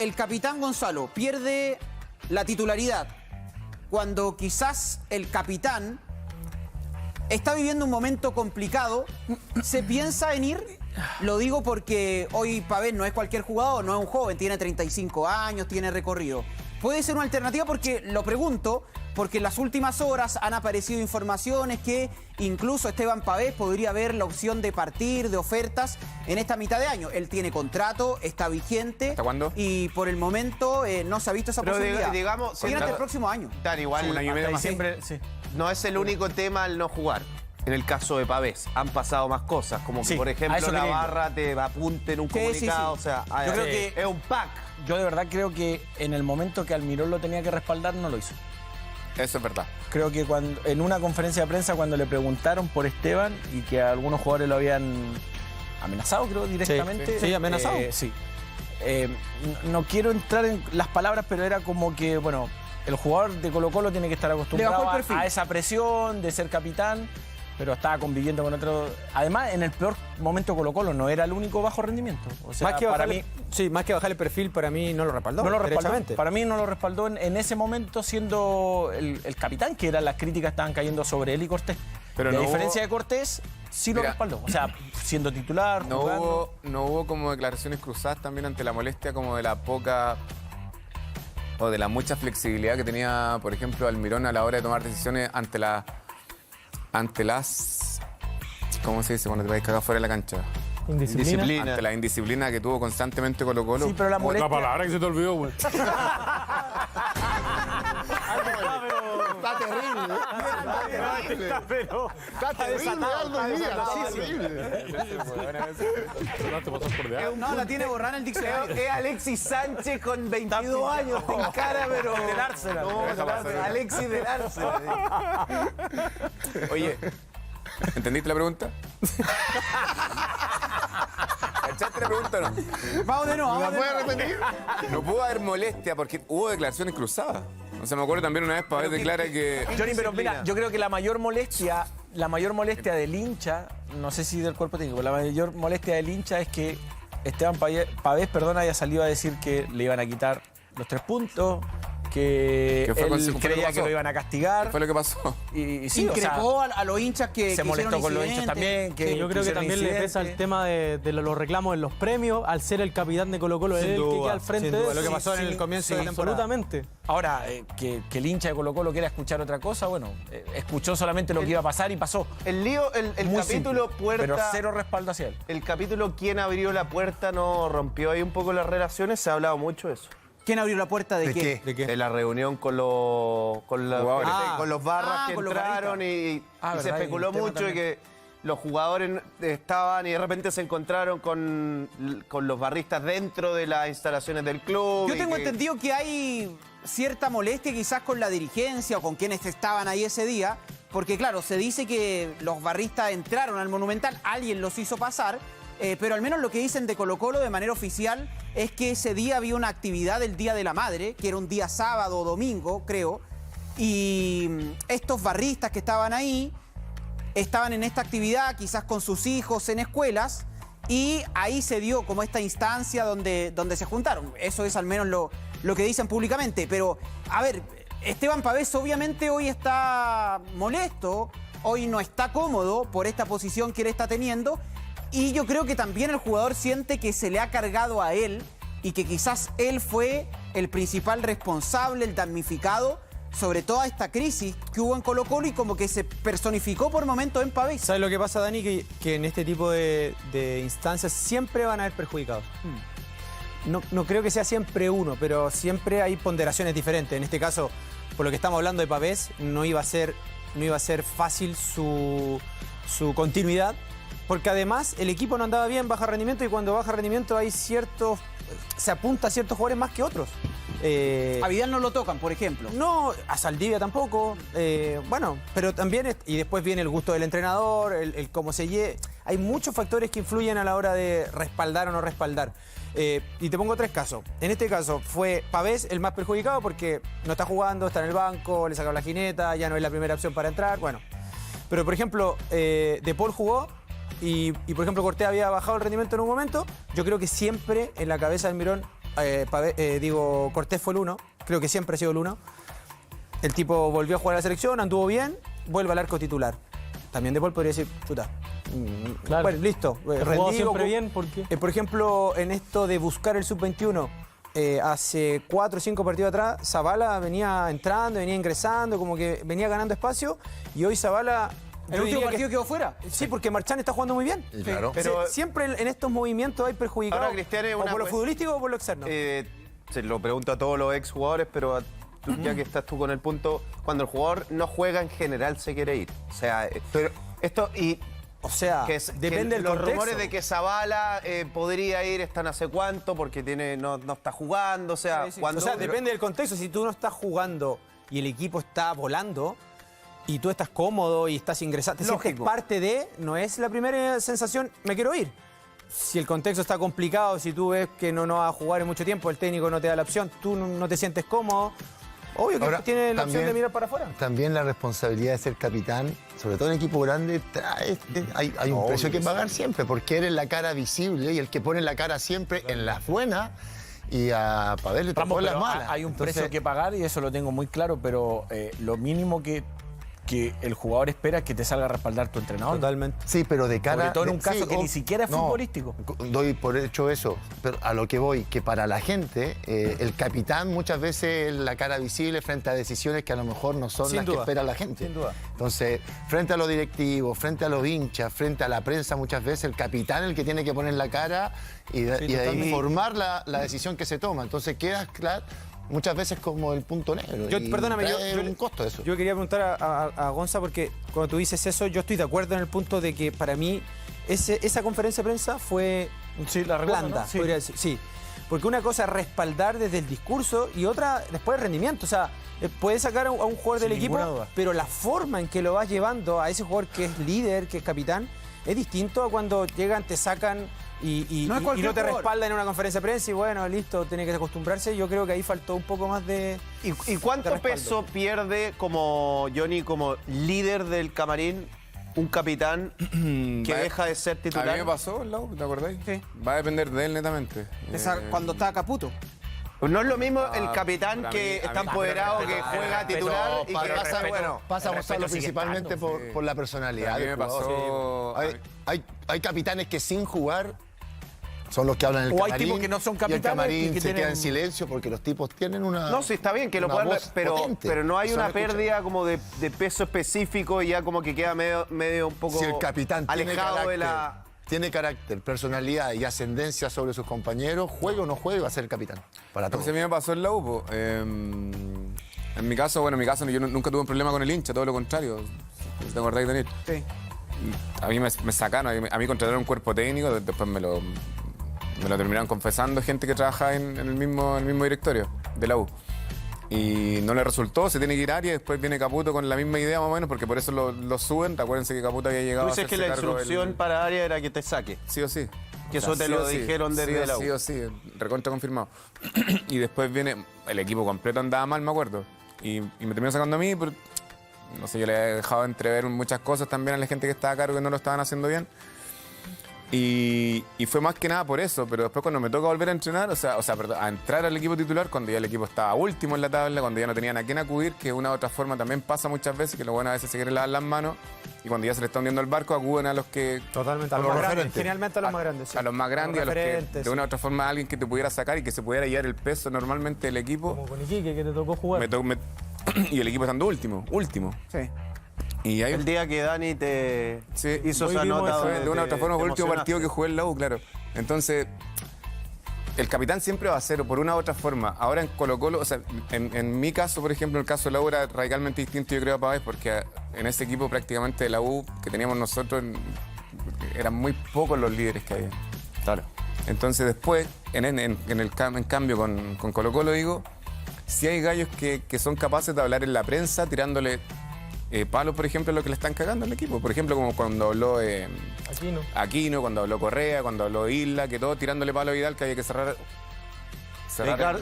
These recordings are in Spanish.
el capitán Gonzalo pierde la titularidad cuando quizás el capitán está viviendo un momento complicado, ¿se piensa en ir? Lo digo porque hoy Pavés no es cualquier jugador, no es un joven, tiene 35 años, tiene recorrido. Puede ser una alternativa porque, lo pregunto, porque en las últimas horas han aparecido informaciones que incluso Esteban Pavés podría ver la opción de partir, de ofertas en esta mitad de año. Él tiene contrato, está vigente. ¿Hasta cuándo? Y por el momento no se ha visto esa posibilidad. Digamos, Viene hasta el próximo año. Tan igual, un año y medio más. siempre, Sí. no es el único tema el no jugar. En el caso de Pavés, han pasado más cosas, como que, Sí, por a ejemplo, eso quería ir. Navarra te apunte en un comunicado, sí. o sea, Yo creo que- es un pack. Yo de verdad creo que en el momento que Almirón lo tenía que respaldar, no lo hizo. Eso es verdad. Creo que cuando, en una conferencia de prensa, cuando le preguntaron por Esteban y que algunos jugadores lo habían amenazado, creo, directamente. Sí, amenazado. Sí. No quiero entrar en las palabras, pero era como que, bueno, el jugador de Colo-Colo tiene que estar acostumbrado el perfil. a esa presión de ser capitán, pero estaba conviviendo con otro. Además, en el peor momento Colo-Colo no era el único bajo rendimiento. O sea, Más que para bajarle, mí sí, más que bajar el perfil, para mí no lo respaldó. no lo respaldó. derechamente. Para mí no lo respaldó en ese momento siendo el capitán, que eran las críticas que estaban cayendo sobre él y Cortés. Pero y a no diferencia hubo- de Cortés, sí lo Mira. respaldó. O sea, siendo titular, jugando. No hubo como declaraciones cruzadas también ante la molestia como de la poca o de la mucha flexibilidad que tenía, por ejemplo, Almirón a la hora de tomar decisiones ante las ¿cómo se dice cuando te vas a cagar fuera de la cancha? Indisciplina. Ante la indisciplina que tuvo constantemente Colo-Colo. Sí, pero la molestia. La palabra que se te olvidó, güey. Está terrible. Está terrible, Aldo, No te pasas por de No, la tiene borrada en el diccionario. Es Alexis Sánchez con 22 años, te encara, pero... Del Arsenal. No, Déjala hacer. Alexis del Arsenal. Oye, ¿entendiste la pregunta? ¿Cachaste la pregunta o no? Vamos de nuevo, ¿La vamos de puede nuevo. repetir? No pudo haber molestia porque hubo declaraciones cruzadas. O sea, me acuerdo también una vez Pavés declara que... Johnny, pero mira, yo creo que la mayor molestia del hincha, no sé si del cuerpo técnico, la mayor molestia del hincha es que Esteban Pavés, haya salido a decir que le iban a quitar los 3 puntos, que ¿Qué fue él con- fue lo que creía que pasó? lo iban a castigar. ¿Qué fue lo que pasó? Y sí, o sea, Increpó a los hinchas que se molestó hicieron con los hinchas incidentes. también. Que Sí, Yo creo que hicieron también le pesa el incidentes. tema de los reclamos en los premios, al ser el capitán de Colo-Colo, Sin él que duda, queda al frente sin duda. de Lo que eso. pasó en el comienzo de la temporada. Absolutamente. Ahora, que el hincha de Colo-Colo quiera escuchar otra cosa, bueno, escuchó solamente lo que iba a pasar y pasó. El lío, el Muy capítulo simple, puerta... pero cero respaldo hacia él. El capítulo ¿Quién abrió la puerta? No rompió ahí un poco las relaciones, se ha hablado mucho de eso. ¿Quién abrió la puerta de qué? ¿De qué? De la reunión con los Jugadores. con los barras que con los entraron y Ah, se verdad, especuló y el tema mucho de que los jugadores estaban y de repente se encontraron con los barristas dentro de las instalaciones del club. Yo y tengo que- entendido que hay cierta molestia quizás con la dirigencia o con quienes estaban ahí ese día, porque claro, se dice que los barristas entraron al Monumental, alguien los hizo pasar, pero al menos lo que dicen de Colo-Colo de manera oficial es que ese día había una actividad del Día de la Madre, que era un día sábado o domingo, creo, y estos barristas que estaban ahí estaban en esta actividad, quizás con sus hijos en escuelas, y ahí se dio como esta instancia donde se juntaron. Eso es al menos lo que dicen públicamente. Pero, a ver, Esteban Pavés obviamente hoy está molesto, hoy no está cómodo por esta posición que él está teniendo, y yo creo que también el jugador siente que se le ha cargado a él y que quizás él fue el principal responsable, el damnificado sobre toda esta crisis que hubo en Colo-Colo y como que se personificó por momentos en Pavés. ¿Sabes lo que pasa, Dani? Que en este tipo de instancias siempre van a haber perjudicados. No creo que sea siempre uno, pero siempre hay ponderaciones diferentes. En este caso, por lo que estamos hablando de Pavés, no iba a ser fácil su continuidad, porque además el equipo no andaba bien, baja rendimiento, y cuando baja rendimiento se apunta a ciertos jugadores más que otros. A Vidal no lo tocan, por ejemplo. No, a Saldivia tampoco. Bueno, pero también, y después viene el gusto del entrenador, el cómo se lleve. Hay muchos factores que influyen a la hora de respaldar o no respaldar. Y te pongo 3 casos. En este caso fue Pavés el más perjudicado porque no está jugando, está en el banco, le sacaron la jineta, ya no es la primera opción para entrar. Bueno, pero por ejemplo, De Paul jugó y por ejemplo Cortés había bajado el rendimiento en un momento. Yo creo que siempre en la cabeza del Almirón Cortés fue el 1, creo que siempre ha sido el 1. El tipo volvió a jugar a la selección, anduvo bien, vuelve al arco titular. También De Paul podría decir, chuta. Claro. Bueno, listo. Jugó rendido, siempre bien, ¿por qué? por ejemplo, en esto de buscar el sub-21, hace 4 o 5 partidos atrás, Zavala venía entrando, venía ingresando, como que venía ganando espacio, y hoy Zavala... ¿El último partido quedó fuera? Sí, porque Marchán está jugando muy bien. Claro. Pero- siempre en estos movimientos hay perjudicados. Ahora, Cristian, es o una por lo cues- futbolístico o por lo externo. Se lo pregunto a todos los exjugadores, pero ya que estás tú con el punto, cuando el jugador no juega en general se quiere ir. O sea, pero esto y O sea, depende del los contexto. rumores de que Zavala podría ir están hace cuánto porque no está jugando, o sea, Sí, sí. cuando O sea, depende del contexto. Si tú no estás jugando y el equipo está volando y tú estás cómodo y estás ingresando, te sientes Lógico. parte de, no es la primera sensación, me quiero ir. Si el contexto está complicado, si tú ves que no va a jugar en mucho tiempo, el técnico no te da la opción, tú no te sientes cómodo, obvio que Ahora, tienes la opción también- de mirar para afuera. También la responsabilidad de ser capitán, sobre todo en equipo grande, hay un precio que pagar siempre, porque eres la cara visible y el que pone la cara siempre en las buenas y a Pavel le tocó Ramos, en las pero malas. hay un Entonces, precio que pagar y eso lo tengo muy claro, pero lo mínimo que el jugador espera es que te salga a respaldar tu entrenador. Totalmente. Sí, pero de cara... Sobre todo en un de- caso sí, que o- ni siquiera es no, futbolístico. Doy por hecho eso, pero a lo que voy, que para la gente, el capitán muchas veces es la cara visible frente a decisiones que a lo mejor no son Sin las duda, que espera la gente. sin duda. Entonces, frente a los directivos, frente a los hinchas, frente a la prensa, muchas veces el capitán es el que tiene que poner la cara y de informar la decisión que se toma. Entonces, quedas claro muchas veces como el punto negro. y Perdóname, trae un costo eso. Yo quería preguntar a Gonza, porque cuando tú dices eso, yo estoy de acuerdo en el punto de que para mí esa conferencia de prensa fue Sí, la recuerdo, blanda, ¿no? Sí. podría decir. Sí, porque una cosa es respaldar desde el discurso y otra después el rendimiento. O sea, puedes sacar a un jugador Sin del equipo, ninguna duda. pero la forma en que lo vas llevando a ese jugador que es líder, que es capitán, es distinto a cuando llegan, te sacan y No es cualquier no te jugador. respaldan en una conferencia de prensa y bueno, listo, tiene que acostumbrarse. Yo creo que ahí faltó un poco más de... ¿Y cuánto de respaldo. peso pierde como Johnny, como líder del camarín, un capitán que Va- deja de ser A mí titular? me pasó, Lau, ¿te acordáis? Sí. Va a depender de él netamente. Cuando estaba Caputo. No es lo mismo el capitán pero a que mí- a está mí- empoderado, que pero- juega pero- titular y que pasa, bueno. pasa el Gonzalo respeto sigue principalmente estando. por la personalidad. A mí del me jugador. pasó- Hay, a mí- hay capitanes que sin jugar son los que hablan en el O hay camarín. tipos que no son y el capitanes camarín y que se queda tienen- en silencio porque los tipos tienen una. No, sí, está bien que lo una puedan, voz pero potente. no hay Son una escuchados. pérdida como de peso específico y ya como que queda medio un poco Si el capitán tiene alejado carácter, de la... tiene carácter, personalidad y ascendencia sobre sus compañeros, juegue o no juegue, va a ser el capitán. Para todos. Entonces a mí me pasó en la U, po. En mi caso, yo nunca tuve un problema con el hincha, todo lo contrario. ¿Te acordáis, Daniel? Sí. A mí me sacaron, a mí contrataron un cuerpo técnico, después me lo terminaron confesando gente que trabaja en el mismo directorio de la U. Y no le resultó, se tiene que ir a área, después viene Caputo con la misma idea más o menos, porque por eso lo suben. Acuérdense que Caputo había Tú llegado a dices que hacerse la cargo del- instrucción para área era que te saque. Sí o sí. Que eso te sí lo o sí. dijeron desde la U. Sí o sí, recontra confirmado. Y después viene, el equipo completo andaba mal, me acuerdo. Y me terminó sacando a mí, pero no sé, yo le he dejado entrever muchas cosas también a la gente que estaba a cargo que no lo estaban haciendo bien. Y fue más que nada por eso, pero después cuando me toca volver a entrenar, perdón, a entrar al equipo titular, cuando ya el equipo estaba último en la tabla, cuando ya no tenían a quién acudir, que de una u otra forma también pasa muchas veces, que los buenos a veces se quieren lavar las manos, y cuando ya se le está hundiendo el barco, acuden a los que... Totalmente, a los los más grandes. referentes. Generalmente a los más grandes. sí. A los más grandes, a los que referentes, de una u sí. otra forma alguien que te pudiera sacar y que se pudiera llevar el peso normalmente del equipo. Como con Iquique, que te tocó jugar. Y el equipo estando último. Sí. Y hay El día que Dani te Sí, hizo hoy esa vimos nota eso, donde de una u otra te forma fue el último emocionaste. partido que jugué en la U, claro. Entonces, el capitán siempre va a ser, por una u otra forma. Ahora en Colo-Colo, o sea, en mi caso, por ejemplo, el caso de la U era radicalmente distinto, yo creo, a Pavés, porque en ese equipo prácticamente de la U que teníamos nosotros eran muy pocos los líderes que había. Claro. Entonces después, en cambio con Colo-Colo, digo, si hay gallos que son capaces de hablar en la prensa tirándole palos, por ejemplo, a lo que le están cagando al equipo. Por ejemplo, como cuando habló Aquí no. Aquino, cuando habló Correa, cuando habló Isla, que todo tirándole palo a Vidal, que había que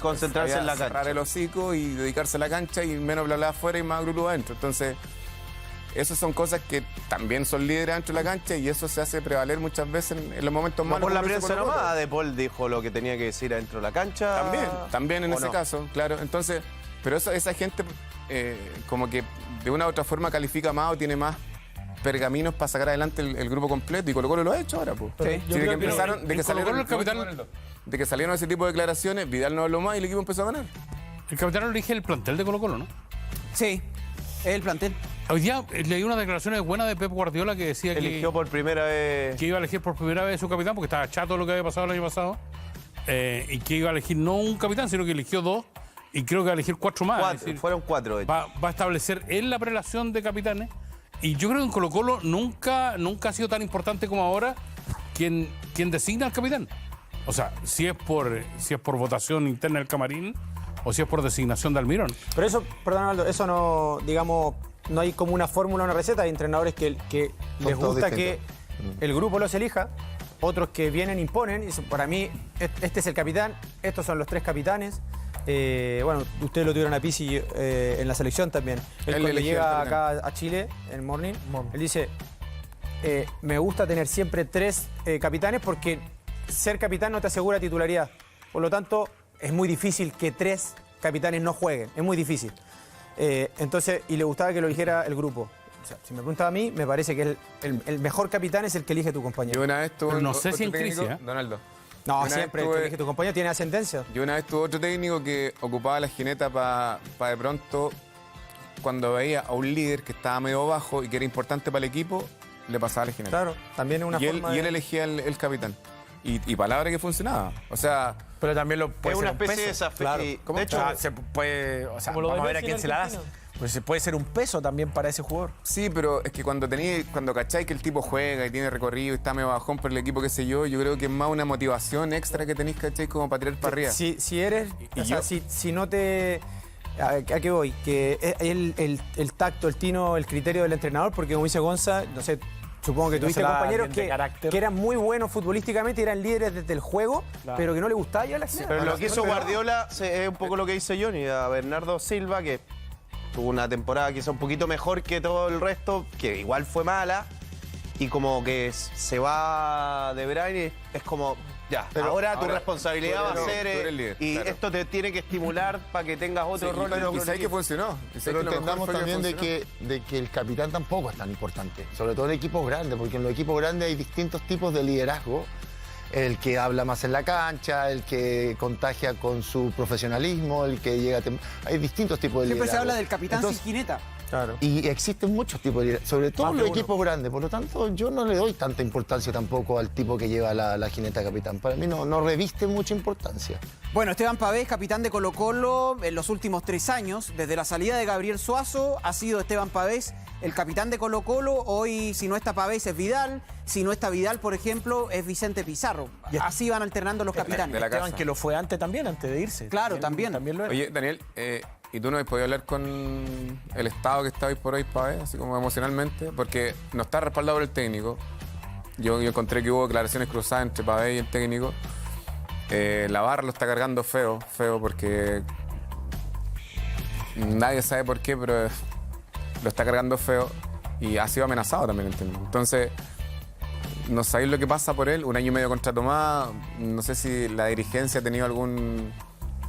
Concentrarse en la cerrar cancha. el hocico y dedicarse a la cancha y menos bla bla afuera y más grulú adentro. Entonces, esas son cosas que también son líderes dentro de la cancha y eso se hace prevaler muchas veces en los momentos No malos. por la como lo hizo prensa Colo-Colo. nomás, De Paul dijo lo que tenía que decir adentro de la cancha. También en ¿o ese no? caso, claro. Entonces, pero esa gente como que de una u otra forma califica más o tiene más pergaminos para sacar adelante el grupo completo y Colo-Colo lo ha hecho ahora, pues. Pero Sí. yo Sí, de que creo que empezaron, de en que salieron Colo-Colo el capitán- de que salieron ese tipo de declaraciones, Vidal no habló más y el equipo empezó a ganar. El capitán lo elige el plantel de Colo-Colo, ¿no? Sí, es el plantel. Hoy día leí unas declaraciones buenas de Pep Guardiola que decía Eligió por primera vez. que iba a elegir por primera vez su capitán porque estaba chato lo que había pasado el año pasado y que iba a elegir no un capitán, sino que eligió 2 y creo que va a elegir 4 más. Cuatro, Es decir, fueron 4 de hecho. va a establecer él la prelación de capitanes y yo creo que en Colo-Colo nunca ha sido tan importante como ahora quien designa al capitán. O sea, si es por votación interna del camarín o si es por designación de Almirón. Pero eso, perdón, Aldo, eso no, digamos, no hay como una fórmula, una receta. Hay entrenadores que les todos gusta que distintos. el grupo los elija, otros que vienen, imponen. Y dicen, para mí, este es el capitán, estos son los 3 capitanes. Bueno, ustedes lo tuvieron a Pizzi en la selección también. Él Él cuando eligió llega al capitán. acá a Chile, en Morning, él dice, me gusta tener siempre 3 capitanes porque ser capitán no te asegura titularidad. Por lo tanto, es muy difícil que 3 capitanes no jueguen. Es muy difícil. Entonces, y le gustaba que lo eligiera el grupo. O sea, si me preguntas a mí, me parece que el mejor capitán es el que elige tu compañero. Yo una vez tuve Pero no sé si en técnico, crisis, ¿eh? Donaldo. No, Una siempre vez el que tuve- elige tu compañero tiene ascendencia. Yo una vez tuve otro técnico que ocupaba la jineta para de pronto, cuando veía a un líder que estaba medio bajo y que era importante para el equipo, le pasaba la jineta. Claro, también es una y él, forma y él de... elegía el capitán. Y palabra que funcionaba. O sea, Pero también lo puede Es ser una un especie peso. de desafío. Claro. Y, ¿Cómo? de hecho, Se puede, o sea, Como lo de vamos a ver a Messi quién en se la das. Argentina. Pues puede ser un peso también para ese jugador. sí, pero es que cuando cacháis que el tipo juega y tiene recorrido y está medio bajón por el equipo, qué sé yo creo que es más una motivación extra que tenéis, ¿cachai? Como para tirar para arriba. Si eres... Y o sea, yo- si no te... ¿A qué voy? Que el tacto, el tino, el criterio del entrenador, porque como dice Gonza, no sé, supongo que Si no tuviste se la da compañeros bien de carácter. que eran muy buenos futbolísticamente y eran líderes desde el juego, pero que no le gustaba ir a la acción. pero lo que hizo Guardiola es un poco lo que dice Johnny, a Bernardo Silva, que tuvo una temporada quizá un poquito mejor que todo el resto, que igual fue mala, y como que se va de Bruyne, es como, ya, Pero ahora tu ahora responsabilidad tú va eres- a ser, tú eres el líder, y claro. esto te tiene que estimular para que tengas otro rol. dentro y del sabes que equipo. funcionó. Y sabes Pero que lo mejor entendamos fue que también de funcionó. que el capitán tampoco es tan importante, sobre todo en equipos grandes, porque en los equipos grandes hay distintos tipos de liderazgo. El que habla más en la cancha, el que contagia con su profesionalismo, el que llega... Hay distintos tipos de Siempre liderazgo. se habla del capitán Entonces, sin jineta. Claro. y existen muchos tipos de liderazgo, sobre todo Más en de los uno. equipos grandes. Por lo tanto, yo no le doy tanta importancia tampoco al tipo que lleva la jineta capitán. Para mí no reviste mucha importancia. Bueno, Esteban Pavés, capitán de Colo-Colo en los últimos 3 años. Desde la salida de Gabriel Suazo ha sido Esteban Pavés el capitán de Colo-Colo. Hoy, si no está Pavés, es Vidal. Si no está Vidal, por ejemplo, es Vicente Pizarro. Así van alternando los capitanes. de la Esteban, casa. que lo fue antes también, antes de irse. Claro, también. También lo era. Oye, Daniel, ¿y tú no has podido hablar con el estado que está hoy por hoy, Pavés, así como emocionalmente? Porque no está respaldado por el técnico. Yo encontré que hubo declaraciones cruzadas entre Pavés y el técnico. La barra lo está cargando feo, porque nadie sabe por qué, pero lo está cargando feo y ha sido amenazado también el técnico. Entonces, no sabéis lo que pasa por él, 1 año y medio de contrato más, no sé si la dirigencia ha tenido algún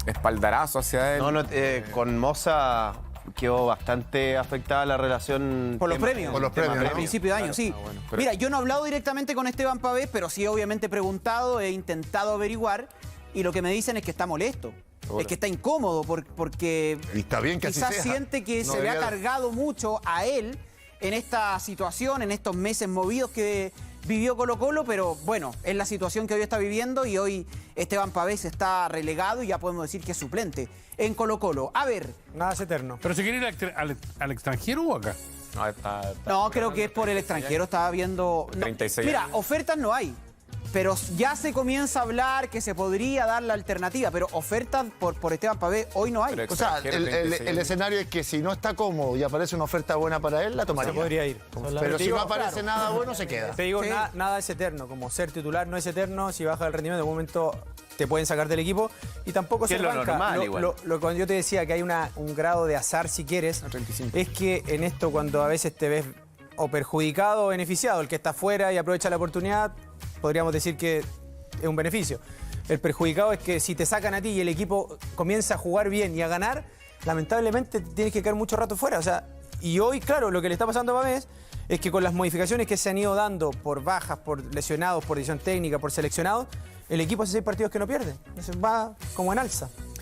espaldarazo hacia él. No, con Moza quedó bastante afectada la relación. Por los premios. Por los premios, A ¿no? principio de año, sí. bueno, pero- Mira, yo no he hablado directamente con Esteban Pavés, pero sí obviamente he preguntado, he intentado averiguar, y lo que me dicen es que está molesto. Es que está incómodo porque Y está bien que así quizás sea. siente que No se le ha debería- cargado mucho a él en esta situación, en estos meses movidos que vivió Colo-Colo, pero bueno, es la situación que hoy está viviendo y hoy Esteban Pavés está relegado y ya podemos decir que es suplente en Colo-Colo. A ver, Nada es eterno. ¿Pero se quiere ir al extranjero o acá? No, está no, creo que es por el extranjero, estaba viendo... no, 36 mira, años. ofertas no hay, pero ya se comienza a hablar que se podría dar la alternativa, pero ofertas por Esteban Pavés hoy no hay. Pero O sea, extranjero, 36 el escenario es que si no está cómodo y aparece una oferta buena para él, la tomaría. Se podría ir. Pero si digo, no aparece claro. nada bueno, se queda. Te digo, Sí. nada es eterno. Como ser titular no es eterno, si baja el rendimiento, en algún momento te pueden sacar del equipo. y tampoco Que se es lo banca. normal, igual. Cuando yo te decía que hay un grado de azar, si quieres, 35. es que en esto cuando a veces te ves o perjudicado o beneficiado, el que está afuera y aprovecha la oportunidad, podríamos decir que es un beneficio. El perjudicado es que si te sacan a ti y el equipo comienza a jugar bien y a ganar, lamentablemente tienes que quedar mucho rato fuera. O sea, y hoy, claro, lo que le está pasando a Pavés es que con las modificaciones que se han ido dando por bajas, por lesionados, por decisión técnica, por seleccionados, el equipo hace 6 partidos que no pierde. Entonces va como en alza.